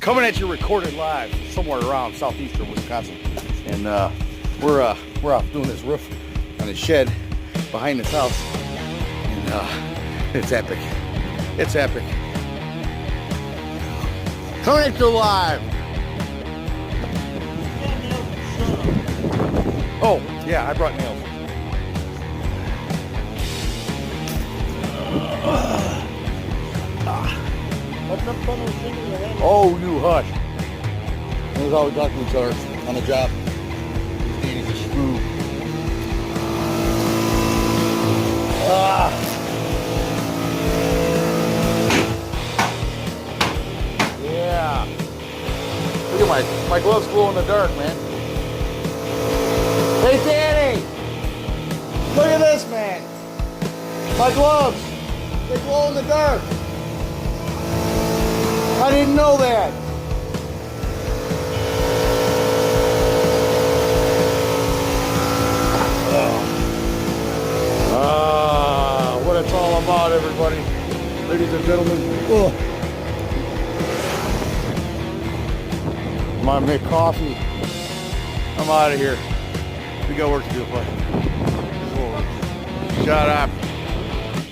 Coming at you recorded live somewhere around southeastern Wisconsin, and we're off doing this roof on a shed behind this house, and it's epic. It's epic. Coming at you live. Oh yeah, I brought nails. Oh, you hush. This is how we talk to each other on the job. He's a screw. Yeah. Look at my gloves glow in the dark, man. Hey, Danny! Look at this, man. My gloves. They glow in the dark. I didn't know that. What it's all about, everybody. Ladies and gentlemen. I'm gonna make coffee. I'm out of here. We got work to do, buddy. Shut up.